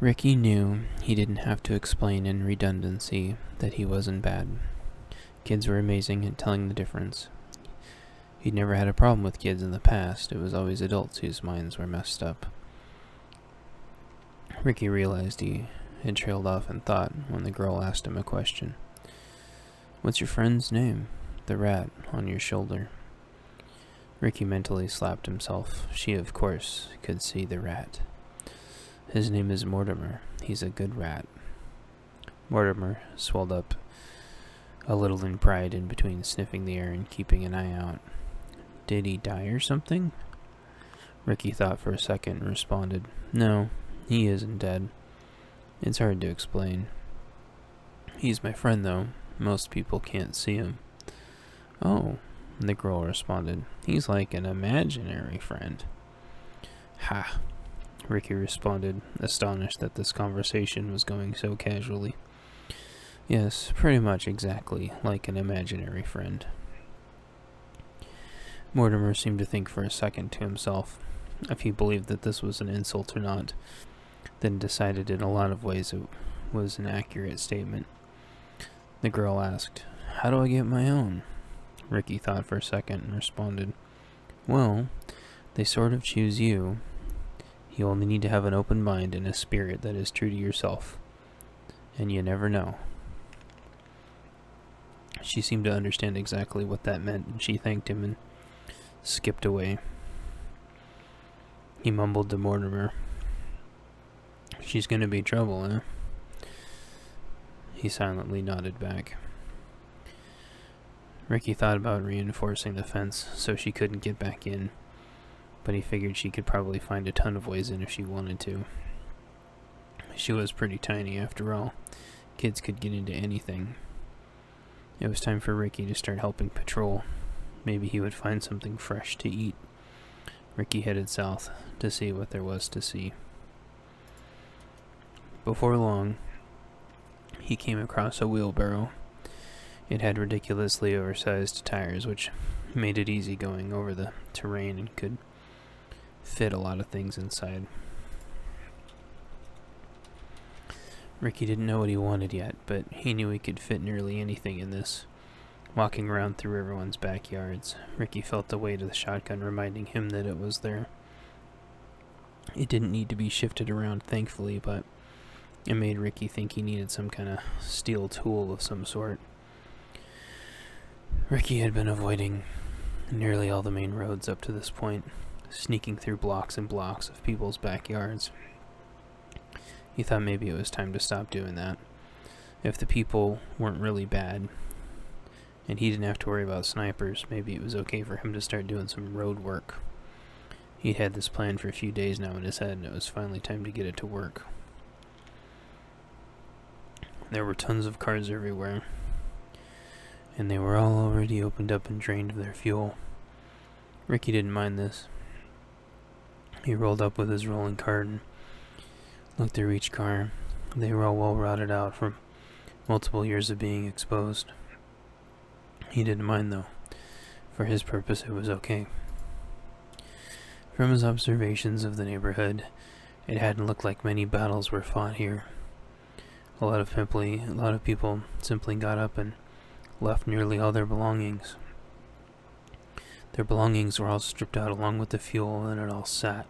Ricky knew he didn't have to explain in redundancy that he wasn't bad. Kids were amazing at telling the difference. He'd never had a problem with kids in the past. It was always adults whose minds were messed up. Ricky realized he had trailed off in thought when the girl asked him a question. "What's your friend's name?" "The rat on your shoulder." Ricky mentally slapped himself. She, of course, could see the rat. "His name is Mortimer. He's a good rat." Mortimer swelled up a little in pride in between sniffing the air and keeping an eye out. "Did he die or something?" Ricky thought for a second and responded, "No, he isn't dead. It's hard to explain. He's my friend, though. Most people can't see him." "Oh," the girl responded. "He's like an imaginary friend." "Ha," Ricky responded, astonished that this conversation was going so casually. "Yes, pretty much exactly like an imaginary friend." Mortimer seemed to think for a second to himself if he believed that this was an insult or not, then decided in a lot of ways it was an accurate statement. The girl asked, "How do I get my own?" Ricky thought for a second and responded, "Well, they sort of choose you. You only need to have an open mind and a spirit that is true to yourself. And you never know." She seemed to understand exactly what that meant, and she thanked him and skipped away. He mumbled to Mortimer, "She's gonna be trouble, eh?" He silently nodded back. Ricky thought about reinforcing the fence so she couldn't get back in, but he figured she could probably find a ton of ways in if she wanted to. She was pretty tiny after all. Kids could get into anything. It was time for Ricky to start helping patrol. Maybe he would find something fresh to eat. Ricky headed south to see what there was to see. Before long, he came across a wheelbarrow. It had ridiculously oversized tires, which made it easy going over the terrain and could fit a lot of things inside. Ricky didn't know what he wanted yet, but he knew he could fit nearly anything in this. Walking around through everyone's backyards, Ricky felt the weight of the shotgun reminding him that it was there. It didn't need to be shifted around, thankfully, but it made Ricky think he needed some kind of steel tool of some sort. Ricky had been avoiding nearly all the main roads up to this point, sneaking through blocks and blocks of people's backyards. He thought maybe it was time to stop doing that. If the people weren't really bad, and he didn't have to worry about snipers, maybe it was okay for him to start doing some road work. He'd had this plan for a few days now in his head, and it was finally time to get it to work. There were tons of cars everywhere, and they were all already opened up and drained of their fuel. Ricky didn't mind this. He rolled up with his rolling cart and looked through each car. They were all well rotted out from multiple years of being exposed. He didn't mind, though. For his purpose, it was okay. From his observations of the neighborhood, it hadn't looked like many battles were fought here. A lot of people simply got up and left nearly all their belongings. Their belongings were all stripped out along with the fuel, and it all sat.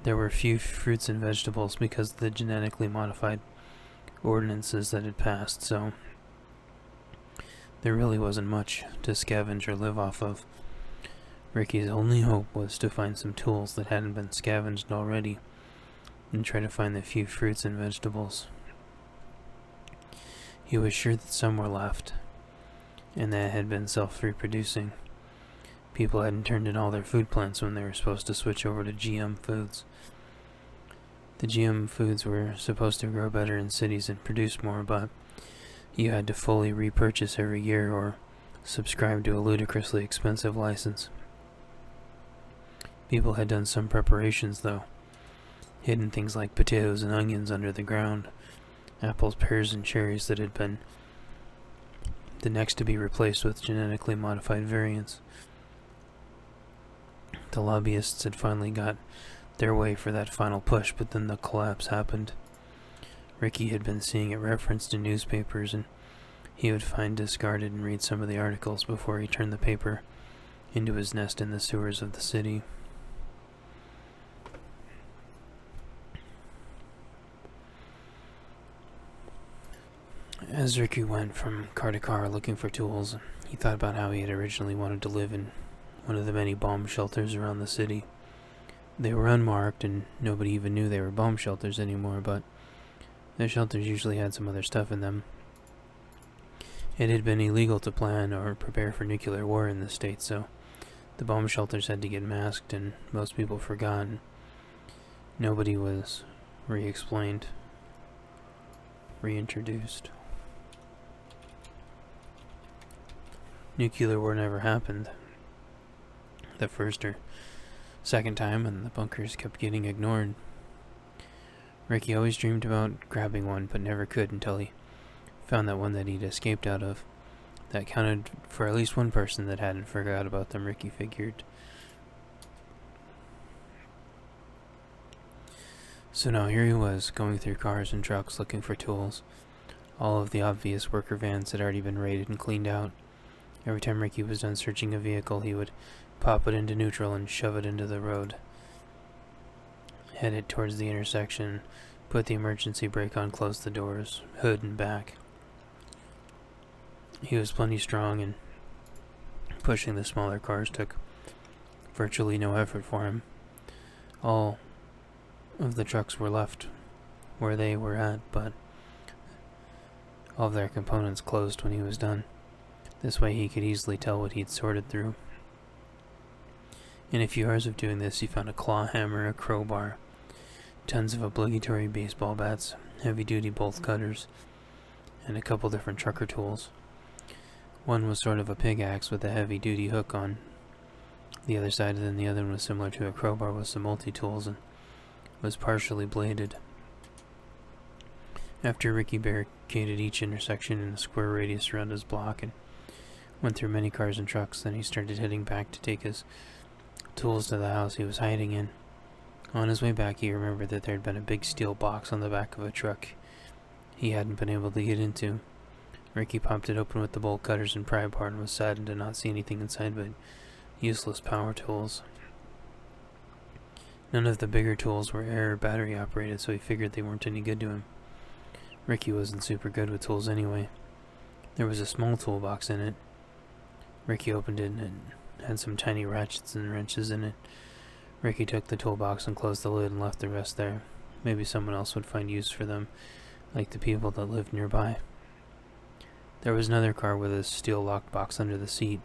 There were few fruits and vegetables because of the genetically modified ordinances that had passed, so there really wasn't much to scavenge or live off of. Ricky's only hope was to find some tools that hadn't been scavenged already, and try to find the few fruits and vegetables. He was sure that some were left, and that had been self-reproducing. People hadn't turned in all their food plants when they were supposed to switch over to GM foods. The GM foods were supposed to grow better in cities and produce more, but you had to fully repurchase every year or subscribe to a ludicrously expensive license. People had done some preparations, though. Hidden things like potatoes and onions under the ground, apples, pears, and cherries that had been the next to be replaced with genetically modified variants. The lobbyists had finally got their way for that final push, but then the collapse happened. Ricky had been seeing it referenced in newspapers, and he would find discarded and read some of the articles before he turned the paper into his nest in the sewers of the city. As Ricky went from car to car looking for tools, he thought about how he had originally wanted to live in one of the many bomb shelters around the city. They were unmarked, and nobody even knew they were bomb shelters anymore, but the shelters usually had some other stuff in them. It had been illegal to plan or prepare for nuclear war in the state, so the bomb shelters had to get masked, and most people forgot. Nobody was re-explained, reintroduced. Nuclear war never happened the first or second time, and the bunkers kept getting ignored. Ricky always dreamed about grabbing one, but never could until he found that one that he'd escaped out of. That counted for at least one person that hadn't forgot about them, Ricky figured. So now here he was, going through cars and trucks looking for tools. All of the obvious worker vans had already been raided and cleaned out. Every time Ricky was done searching a vehicle, he would pop it into neutral and shove it into the road. Head it towards the intersection, put the emergency brake on, close the doors, hood and back. He was plenty strong, and pushing the smaller cars took virtually no effort for him. All of the trucks were left where they were at, but all of their components closed when he was done. This way he could easily tell what he'd sorted through. In a few hours of doing this, he found a claw hammer, a crowbar, tons of obligatory baseball bats, heavy-duty bolt cutters, and a couple different trucker tools. One was sort of a pickaxe with a heavy-duty hook on the other side, and then the other one was similar to a crowbar with some multi-tools and was partially bladed. After Ricky barricaded each intersection in a square radius around his block and went through many cars and trucks, then he started heading back to take his tools to the house he was hiding in. On his way back, he remembered that there had been a big steel box on the back of a truck he hadn't been able to get into. Ricky popped it open with the bolt cutters and pry bar and was saddened to not see anything inside but useless power tools. None of the bigger tools were air or battery operated, so he figured they weren't any good to him. Ricky wasn't super good with tools anyway. There was a small toolbox in it. Ricky opened it and it had some tiny ratchets and wrenches in it. Ricky took the toolbox and closed the lid and left the rest there. Maybe someone else would find use for them, like the people that lived nearby. There was another car with a steel locked box under the seat.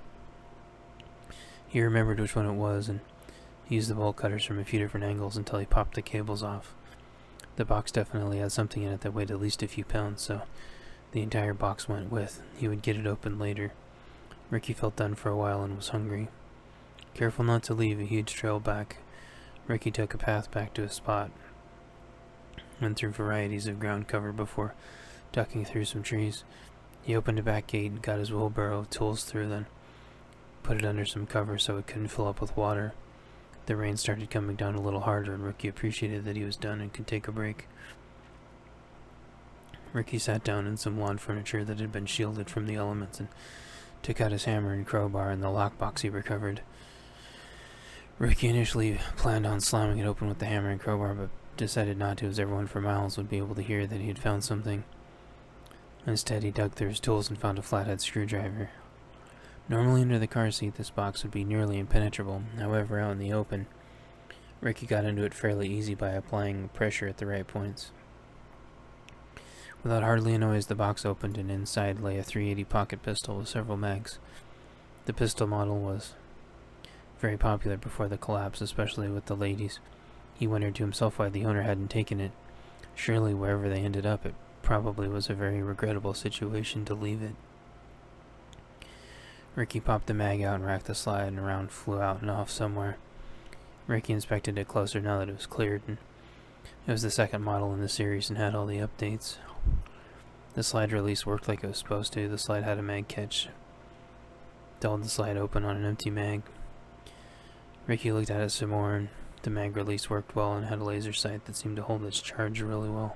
He remembered which one it was, and he used the bolt cutters from a few different angles until he popped the cables off. The box definitely had something in it that weighed at least a few pounds, so the entire box went with. He would get it open later. Ricky felt done for a while and was hungry. Careful not to leave a huge trail back, Ricky took a path back to his spot. Went through varieties of ground cover before ducking through some trees. He opened a back gate and got his wheelbarrow of tools through, then put it under some cover so it couldn't fill up with water. The rain started coming down a little harder, and Ricky appreciated that he was done and could take a break. Ricky sat down in some lawn furniture that had been shielded from the elements and took out his hammer and crowbar and the lockbox he recovered. Ricky initially planned on slamming it open with the hammer and crowbar, but decided not to, as everyone for miles would be able to hear that he had found something. Instead, he dug through his tools and found a flathead screwdriver. Normally under the car seat, this box would be nearly impenetrable. However, out in the open, Ricky got into it fairly easy by applying pressure at the right points. Without hardly a noise, the box opened, and inside lay a .380 pocket pistol with several mags. The pistol model was very popular before the collapse, especially with the ladies. He wondered to himself why the owner hadn't taken it. Surely wherever they ended up, it probably was a very regrettable situation to leave it. Ricky popped the mag out and racked the slide, and a round flew out and off somewhere. Ricky inspected it closer now that it was cleared, and it was the second model in the series and had all the updates. The slide release worked like it was supposed to. The slide had a mag catch. Held the slide open on an empty mag. Ricky looked at it some more and The mag release worked well and had a laser sight that seemed to hold its charge really well.